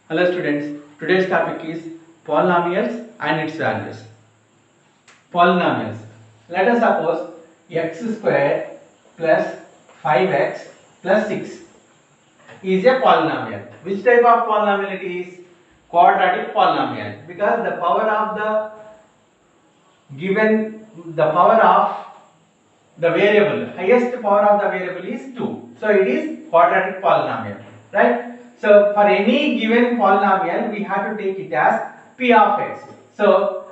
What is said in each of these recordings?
Hello students, today's topic is polynomials and its values. Polynomials. Let us suppose x square plus 5x plus 6 is a polynomial. Which type of polynomial it is? Quadratic polynomial, because the power of the power of the variable, highest power of the variable is 2. So it is quadratic polynomial, right? So for any given polynomial, we have to take it as p of x. So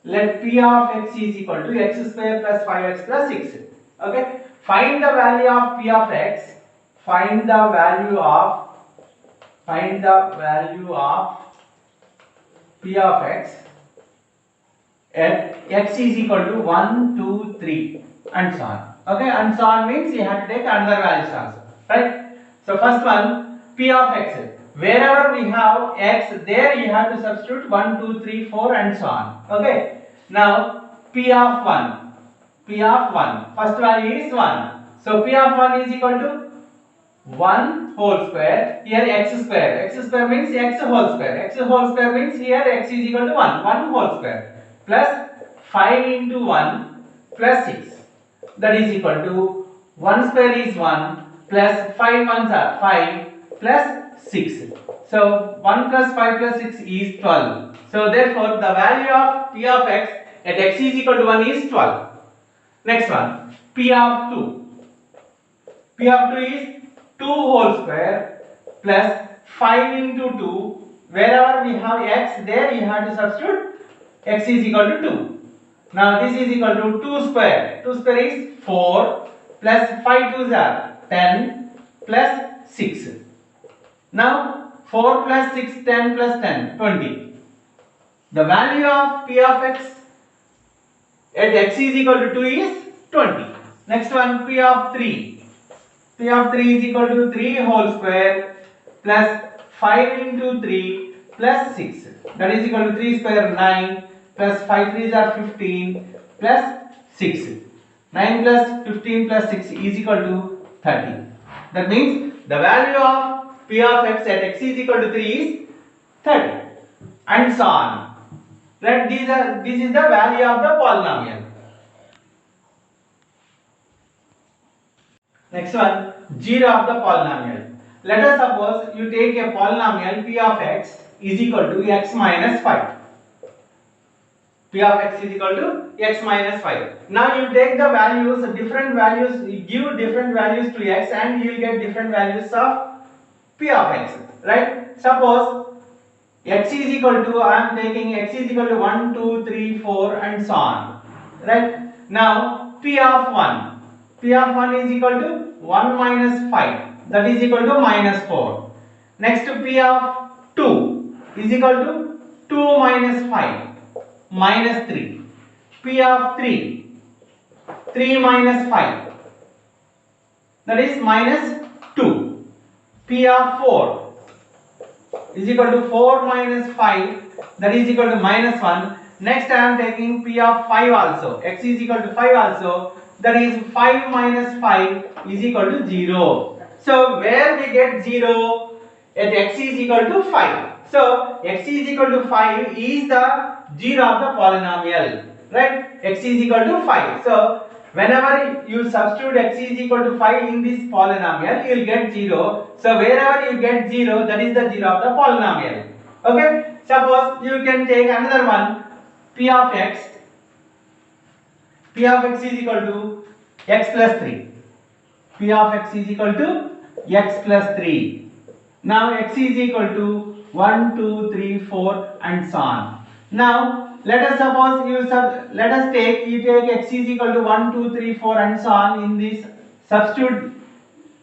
let p of x is equal to x square plus 5x plus 6. Okay. Find the value of p of x. Find the value of p of x at x is equal to 1, 2, 3 and so on. Okay, and so on means you have to take another values also, right? So first one, p of x. Wherever we have x, there you have to substitute 1, 2, 3, 4 and so on. Okay. Now p of 1. First value is 1. So p of 1 is equal to 1 whole square. Here x square. X square means x whole square. X whole square means here x is equal to 1. 1 whole square. Plus 5 into 1 plus 6, that is equal to 1 square is 1 plus 5 ones are 5 plus 6. So 1 plus 5 plus 6 is 12. So therefore the value of p of x at x is equal to 1 is 12. Next one, p of 2. P of 2 is 2 whole square plus 5 into 2. Wherever we have x, there you have to substitute x is equal to 2. Now this is equal to 2 square. 2 square is 4 plus 5 2s are 10 plus 6. Now 4 plus 6, 10 plus 10, 20. The value of p of x at x is equal to 2 is 20. Next one, p of 3. P of 3 is equal to 3 whole square plus 5 into 3 plus 6. That is equal to 3 square 9 plus 5 3s are 15 plus 6. 9 plus 15 plus 6 is equal to 30. That means the value of p of x at x is equal to 3 is 30 and so on. Right? This is the value of the polynomial. Next one, 0 of the polynomial. Let us suppose you take a polynomial p of x is equal to x minus 5. P of x is equal to x minus 5. Now you take the values, different values, you give different values to x and you will get different values of p of x. Right? Suppose x is equal to, I am taking x is equal to 1, 2, 3, 4 and so on. Right? Now p of 1. P of 1 is equal to 1 minus 5. That is equal to minus 4. Next p of 2 is equal to 2 minus 5. Minus 3. P of 3. 3 minus 5. That is minus 2. P of 4 is equal to 4 minus 5. That is equal to minus 1. Next I am taking P of 5 also. X is equal to 5 also. That is 5 minus 5 is equal to 0. So where we get 0? At x is equal to 5. So x is equal to 5 is the 0 of the polynomial, right? X is equal to 5. So whenever you substitute x is equal to 5 in this polynomial, you will get 0. So wherever you get 0, that is the 0 of the polynomial. Okay? Suppose you can take another one, p of x. P of x is equal to x plus 3. P of x is equal to x plus 3. Now x is equal to 1, 2, 3, 4 and so on. Now let us suppose you take x is equal to 1, 2, 3, 4 and so on in this, substitute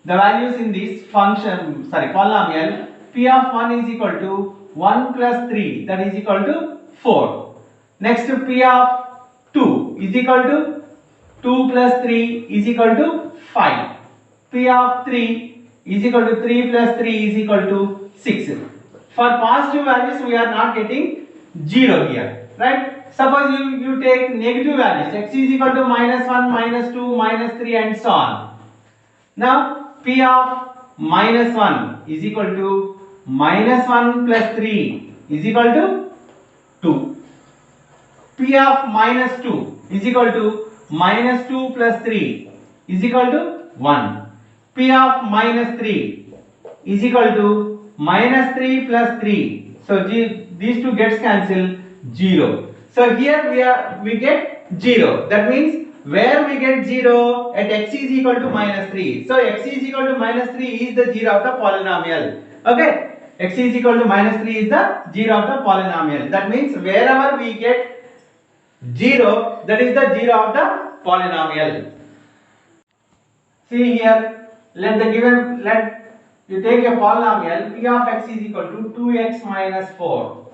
the values in this polynomial. P of 1 is equal to 1 plus 3, that is equal to 4. Next p of 2 is equal to 2 plus 3 is equal to 5. P of 3 is equal to 3 plus 3 is equal to 6. For positive values we are not getting 0 here, right? Suppose you take negative values, x is equal to minus 1, minus 2, minus 3 and so on. Now P of minus 1 is equal to minus 1 plus 3 is equal to 2. P of minus 2 is equal to minus 2 plus 3 is equal to 1. P of minus 3 is equal to minus 3 plus 3. So these two gets cancelled, 0. So here we get 0. That means where we get 0 at x is equal to minus 3. So x is equal to minus 3 is the 0 of the polynomial. Okay, x is equal to minus 3 is the 0 of the polynomial. That means wherever we get 0, that is the 0 of the polynomial. See here, let you take a polynomial p of x is equal to 2x minus 4.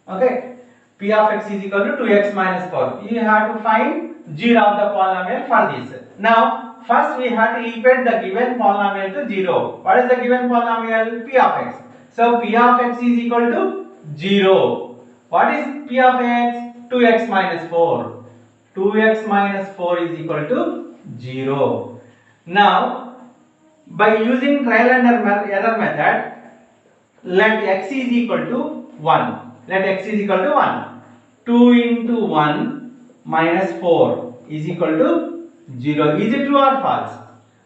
Okay, p of x is equal to 2x minus 4. You have to find 0 of the polynomial for this. Now, first we have to equate the given polynomial to 0. What is the given polynomial? P of x. So, p of x is equal to 0. What is p of x? 2x minus 4. 2x minus 4 is equal to 0. Now, by using trial and error method, let x is equal to 1. Let x is equal to 1. 2 into 1 minus 4 is equal to 0. Is it true or false?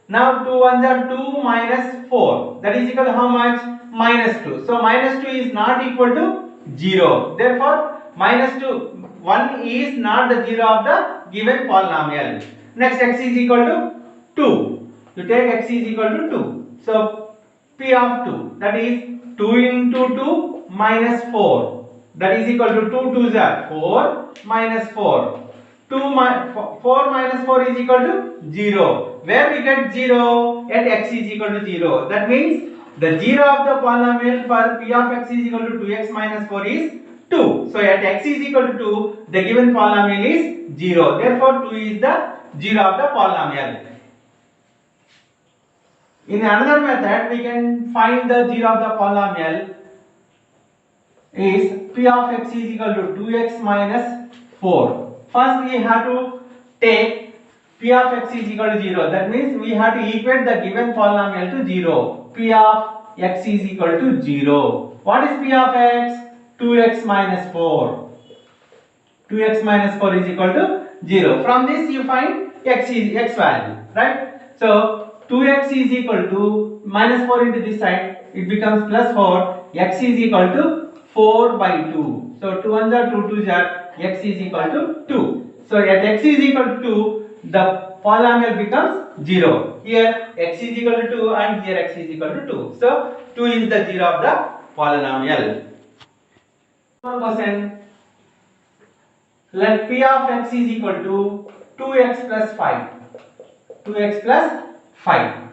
Now 2 ones are 2 minus 4. That is equal to how much? Minus 2. So minus 2 is not equal to 0. Therefore minus 2, 1 is not the 0 of the given polynomial. Next, x is equal to 2. You take x is equal to 2. So p of 2, that is 2 into 2 minus 4. That is equal to 2 2s are 4 minus 4. 4 minus 4 is equal to 0. Where we get 0? At x is equal to 0. That means the 0 of the polynomial for p of x is equal to 2x minus 4 is 2. So at x is equal to 2, the given polynomial is 0. Therefore 2 is the 0 of the polynomial. In another method, we can find the 0 of the polynomial is p of x is equal to 2x minus 4. First we have to take p of x is equal to 0. That means we have to equate the given polynomial to 0. P of x is equal to 0. What is p of x? 2x minus 4. 2x minus 4 is equal to 0. From this you find x value, right? So 2x is equal to minus 4 into this side, it becomes plus 4. X is equal to 4 by 2. So 2 ones are 2 2s are, x is equal to 2. So at x is equal to 2, the polynomial becomes 0. Here x is equal to 2 and here x is equal to 2. So 2 is the 0 of the polynomial. One question. Let p of x is equal to 2x plus 5. 2x plus 5.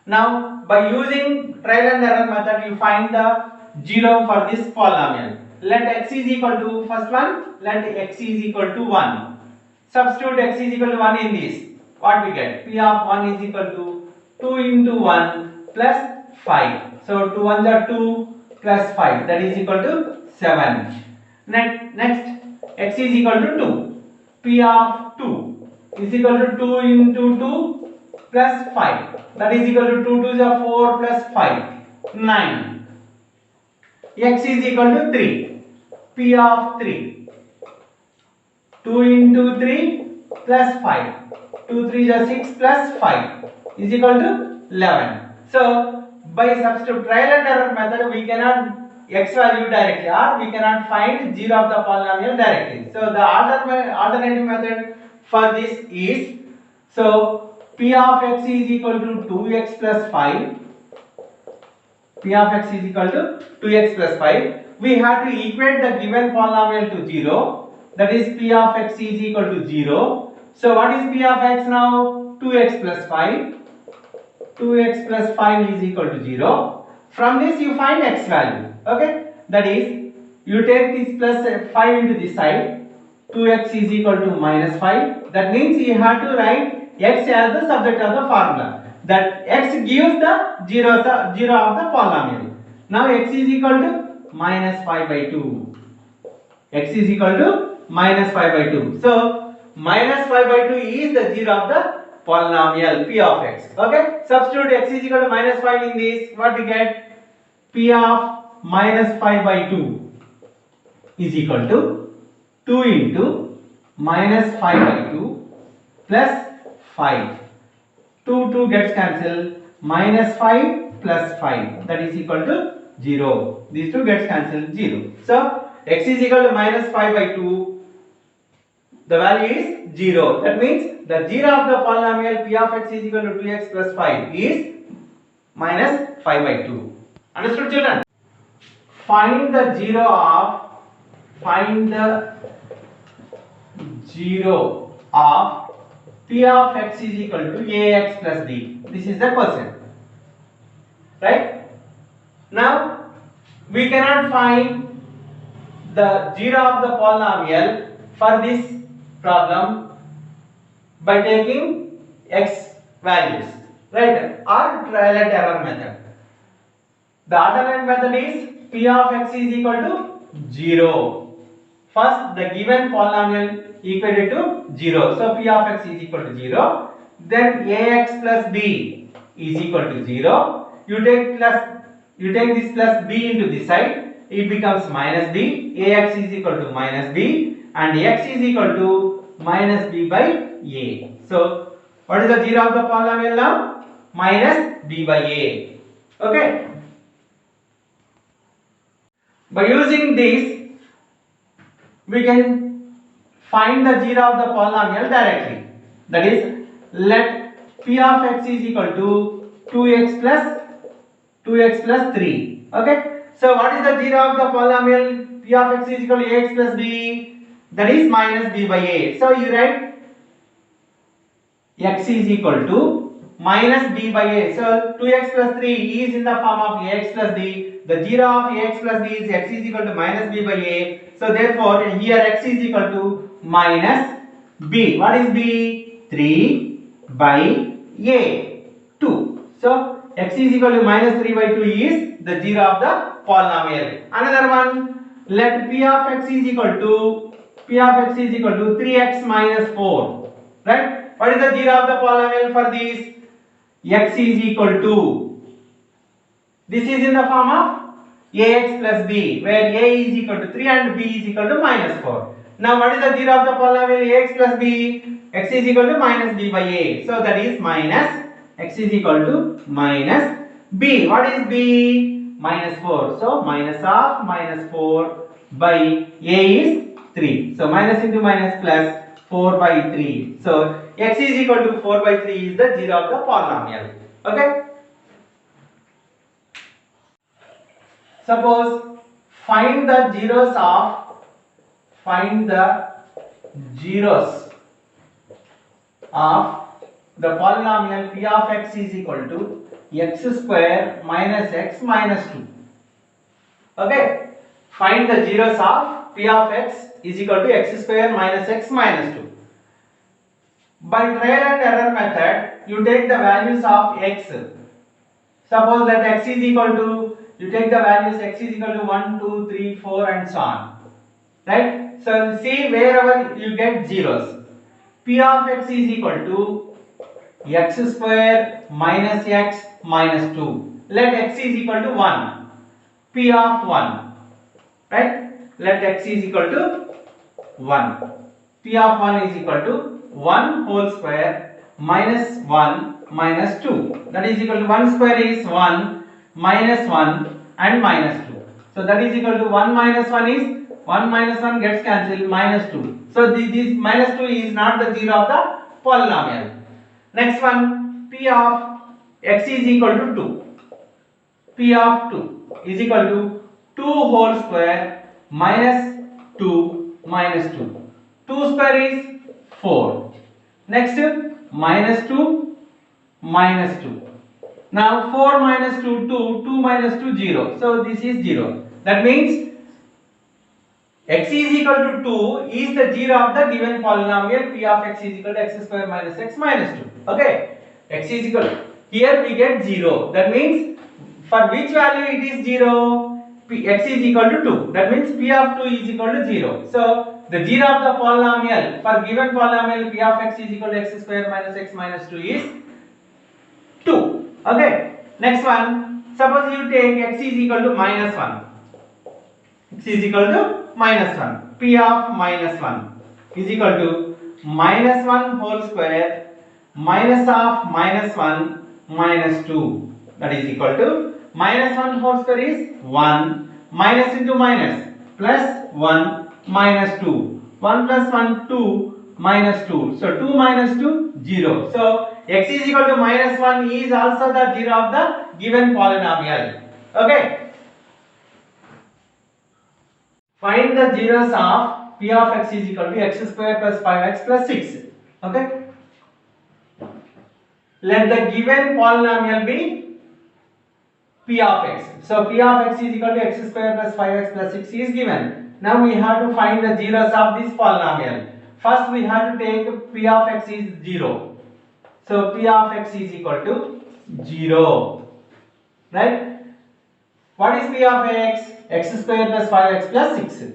Now by using trial and error method, you find the 0 for this polynomial. Let x is equal to, first one, let x is equal to 1. Substitute x is equal to 1 in this. What we get? P of 1 is equal to 2 into 1 plus 5. So 2 ones are 2 plus 5, that is equal to 7. Next, x is equal to 2. P of 2 is equal to 2 into 2 plus 5. That is equal to 2 2s are 4 plus 5, 9. X is equal to 3. P of 3. 2 into 3 plus 5. 2 3s are 6 plus 5 is equal to 11. So by substitute trial and error method, we cannot x value directly, or we cannot find 0 of the polynomial directly. So the alternative method for this is, so p of x is equal to 2x plus 5. P of x is equal to 2x plus 5. We have to equate the given polynomial to 0. That is p of x is equal to 0. So what is p of x now? 2x plus 5. 2x plus 5 is equal to 0. From this you find x value. Okay. That is, you take this plus 5 into this side. 2x is equal to minus 5. That means you have to write x as the subject of the formula. That x gives the 0 of the polynomial. Now x is equal to minus 5 by 2. X is equal to minus 5 by 2. So minus 5 by 2 is the 0 of the polynomial p of x. Okay. Substitute x is equal to minus 5 in this. What we get? P of minus 5 by 2 is equal to 2 into minus 5 by 2 plus 5. 2 gets cancelled, minus 5 plus 5, that is equal to 0. These two gets cancelled, 0. So x is equal to minus 5 by 2, the value is 0. That means the 0 of the polynomial P of x is equal to 2x plus 5 is minus 5 by 2. Understood, children? Find the 0 of P of x is equal to ax plus b. This is the question. Right? Now, we cannot find the 0 of the polynomial for this problem by taking x values. Right? Or trial and error method. The alternate method is P of x is equal to 0. First, the given polynomial equated to 0. So, P of x is equal to 0. Then ax plus b is equal to 0. You take this plus b into this side. It becomes minus b. Ax is equal to minus b. And x is equal to minus b by a. So, what is the 0 of the polynomial now? Minus b by a. Okay. By using this, we can find the 0 of the polynomial directly. That is, let P of x is equal to 2x plus 3. Okay. So, what is the 0 of the polynomial P of x is equal to ax plus b? That is minus b by a. So, you write x is equal to minus b by a. So, 2x plus 3 is in the form of ax plus b. The 0 of ax plus b is x is equal to minus b by a. So, therefore, here x is equal to minus b. What is b? 3 by a. 2. So, x is equal to minus 3 by 2 is the 0 of the polynomial. Another one, let P of x is equal to 3x minus 4. Right? What is the 0 of the polynomial for this? X is equal to, this is in the form of ax plus b, where a is equal to 3 and b is equal to minus 4. Now, what is the 0 of the polynomial ax plus b? X is equal to minus b by a. So, that is minus x is equal to minus b. What is b? Minus 4. So, minus of minus 4 by a is 3. So, minus into minus plus 4 by 3. So, x is equal to 4 by 3 is the 0 of the polynomial. Okay. Suppose find the zeros of the polynomial P of x is equal to x square minus x minus 2. Okay. Find the zeros of P of x is equal to x square minus x minus 2. By trial and error method, you take the values of x. Suppose that x is equal to, you take the values x is equal to 1, 2, 3, 4 and so on. Right? So, see wherever you get zeros. P of x is equal to x square minus x minus 2. Let x is equal to 1. P of 1. Right? Let x is equal to 1. P of 1 is equal to 1 whole square minus 1 minus 2. That is equal to 1 square is 1 minus 1 and minus 2. So, that is equal to 1 minus 1 is 1 minus 1 gets cancelled, minus 2. So, this minus 2 is not the 0 of the polynomial. Next one, P of x is equal to 2. P of 2 is equal to 2 whole square minus 2 minus 2. 2 square is 4. Next, minus 2 minus 2. Now 4 minus 2, 2, 2 minus 2, 0. So, this is 0. That means x is equal to 2 is the 0 of the given polynomial P of x is equal to x square minus x minus 2. Okay. X is equal to, here we get 0. That means for which value it is 0? X is equal to 2. That means P of 2 is equal to 0. So, the 0 of the polynomial for given polynomial P of x is equal to x square minus x minus 2 is 2. Okay. Next one, Suppose you take x is equal to minus 1. X is equal to minus 1. P of minus 1 is equal to minus 1 whole square minus of minus 1 minus 2. That is equal to minus 1 whole square is 1 minus into minus plus 1 minus 2. 1 plus 1 2 minus 2. So 2 minus 2 0. So x is equal to minus 1 is also the 0 of the given polynomial. Okay. Find the zeros of p of x is equal to x square plus 5x plus 6. Okay. Let the given polynomial be p of x. So p of x is equal to x square plus 5x plus 6 is given. Now we have to find the zeros of this polynomial. First we have to take p of x is 0. So p of x is equal to 0. Right? What is p of x? X square plus 5x plus 6.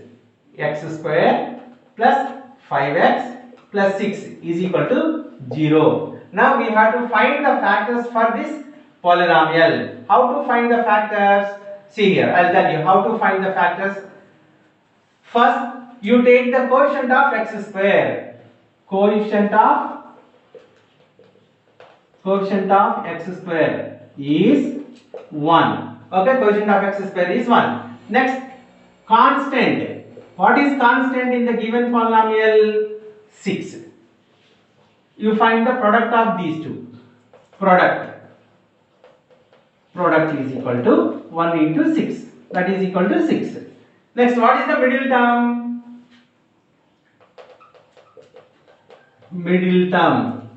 X square plus 5x plus 6 is equal to 0. Now we have to find the factors for this polynomial. How to find the factors? See here, I'll tell you how to find the factors. First, you take the quotient of x square. Quotient of x square is 1. Okay, quotient of x square is 1. Next, constant. What is constant in the given polynomial? 6. You find the product of these two. Product is equal to 1 into 6. That is equal to 6. Next, what is the middle term? Middle term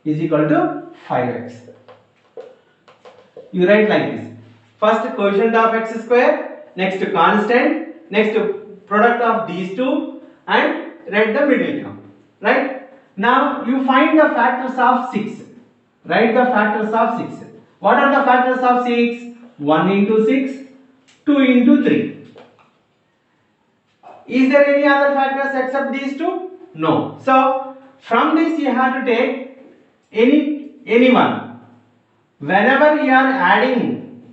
is equal to 5x. You write like this. First quotient of x square, next constant, next product of these two, and write the middle term. Right? Now you find the factors of 6. Write the factors of 6. What are the factors of 6? 1 into 6, 2 into 3. Is there any other factors except these two? No. So from this you have to take any one. Whenever you are adding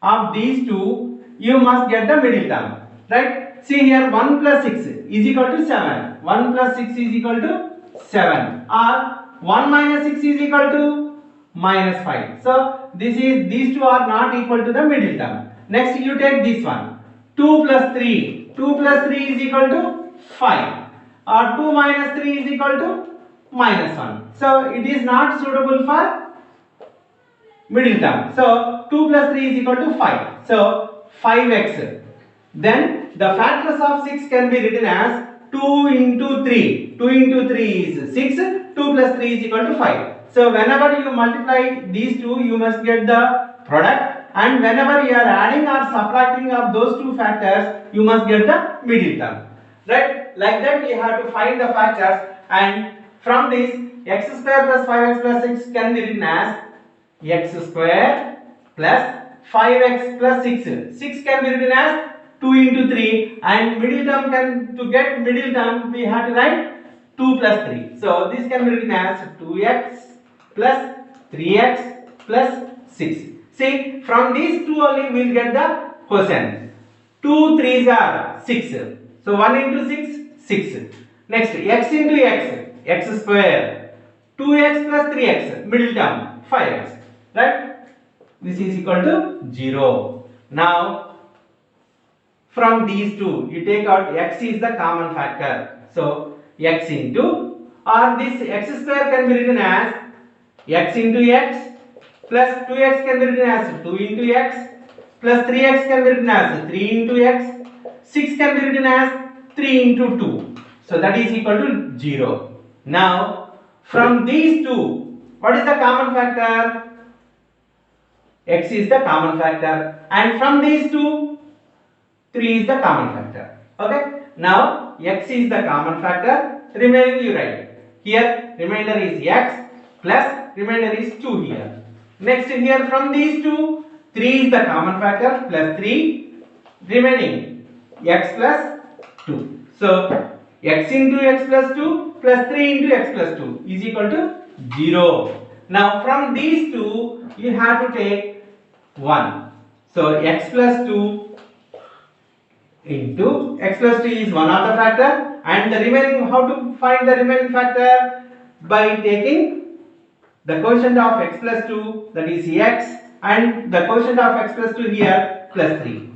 of these two, you must get the middle term. Right? See here, 1 plus 6 is equal to 7. 1 plus 6 is equal to 7. Or 1 minus 6 is equal to minus 5. So these two are not equal to the middle term. Next you take this one. 2 plus 3. 2 plus 3 is equal to 5. Or 2 minus 3 is equal to minus 1. So it is not suitable for middle term. So 2 plus 3 is equal to 5. So 5x. Then the factors of 6 can be written as 2 into 3. 2 into 3 is 6. 2 plus 3 is equal to 5. So whenever you multiply these two, you must get the product, and whenever you are adding or subtracting of those two factors, you must get the middle term. Right? Like that we have to find the factors, and from this x square plus 5x plus 6 can be written as x square plus 5x plus 6. 6 can be written as 2 into 3, and middle term to get middle term we have to write 2 plus 3. So this can be written as 2x plus 3x plus 6. See, from these two only we will get the quotient. 2 3s are 6. So 1 into 6, 6. Next, x into x square. 2x plus 3x, middle term, 5x. Right? This is equal to 0. Now, from these two, you take out x is the common factor. So, x into, or this x square can be written as x into x plus 2x can be written as 2 into x plus 3x can be written as 3 into x. 6 can be written as 3 into 2. So, that is equal to 0. Now, from these two, what is the common factor? X is the common factor, and from these two, 3 is the common factor. Okay. Now x is the common factor. Remaining you write. Here remainder is x plus remainder is 2 here. Next here from these two, 3 is the common factor plus 3. Remaining x plus 2. So x into x plus 2 plus 3 into x plus 2 is equal to 0. Now from these two you have to take 1. So x plus 2 into x plus 3 is one of the factor, and the remaining, how to find the remaining factor? By taking the quotient of x plus 2, that is x, and the quotient of x plus 2 here plus 3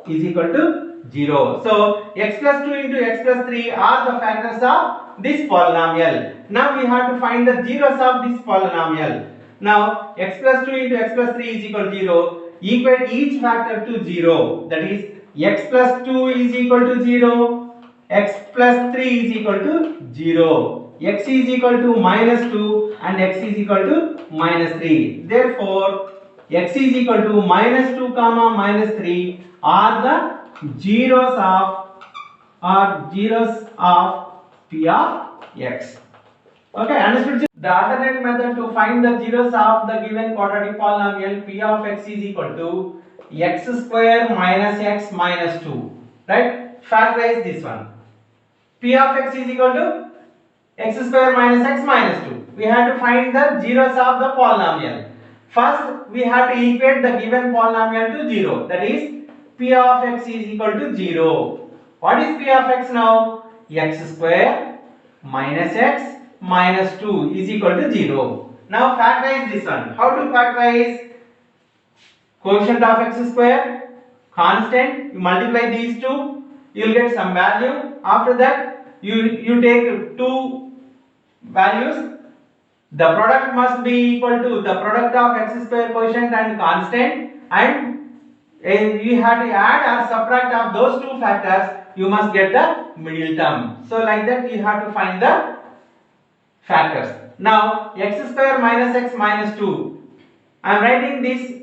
is equal to 0. So x plus 2 into x plus 3 are the factors of this polynomial. Now we have to find the zeros of this polynomial. Now x plus 2 into x plus 3 is equal to 0. Equate each factor to 0. That is x plus 2 is equal to 0. X plus 3 is equal to 0. X is equal to minus 2 and x is equal to minus 3. Therefore x is equal to minus 2 comma minus 3 are the zeros of p of x. Okay, understood? The alternate method to find the zeros of the given quadratic polynomial p of x is equal to x square minus x minus 2. Right? Factorize this one. P of x is equal to x square minus x minus 2. We have to find the zeros of the polynomial. First, we have to equate the given polynomial to 0. That is, p of x is equal to 0. What is p of x now? X square minus x minus 2 is equal to 0. Now factorize this one. How to factorize? Quotient of x square, constant, you multiply these two, you will get some value. After that, you take two values. The product must be equal to the product of x square quotient and constant, and you have to add or subtract of those two factors, you must get the middle term. So like that you have to find the factors. Now x square minus x minus 2, I am writing this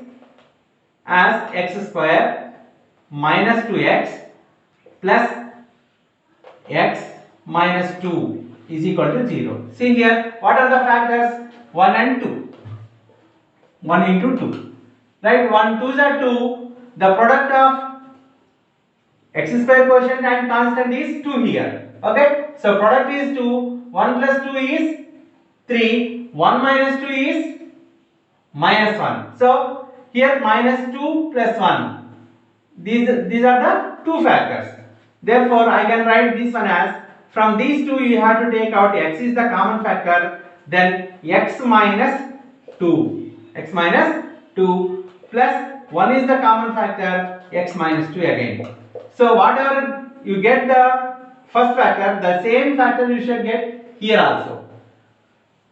as x square minus 2x plus x minus 2 is equal to 0. See here, what are the factors? 1 and 2. 1 into 2. Right? 1 2s are 2. The product of x square quotient and constant is 2 here. Okay? So product is 2. 1 plus 2 is 3. 1 minus 2 is minus 1. So here minus 2 plus 1. These are the two factors. Therefore, I can write this one as, from these two you have to take out x is the common factor, then x minus 2. X minus 2 plus 1 is the common factor, x minus 2 again. So whatever you get the first factor, the same factor you should get here also.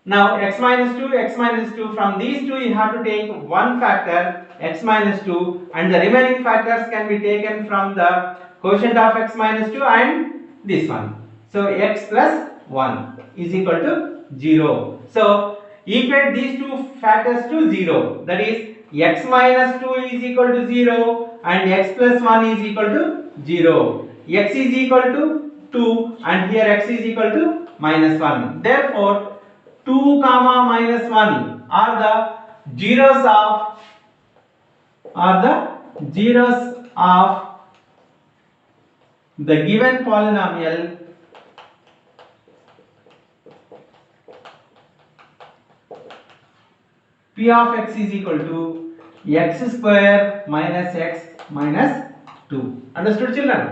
Now x minus 2, from these two you have to take one factor, x minus 2, and the remaining factors can be taken from the quotient of x minus 2 and this one. So x plus 1 is equal to 0. So equate these two factors to 0. That is, x minus 2 is equal to 0 and x plus 1 is equal to 0. X is equal to 2 and here x is equal to minus 1. Therefore 2 comma minus 1 are the zeros of the given polynomial p of x is equal to x square minus x minus 2. Understood, children?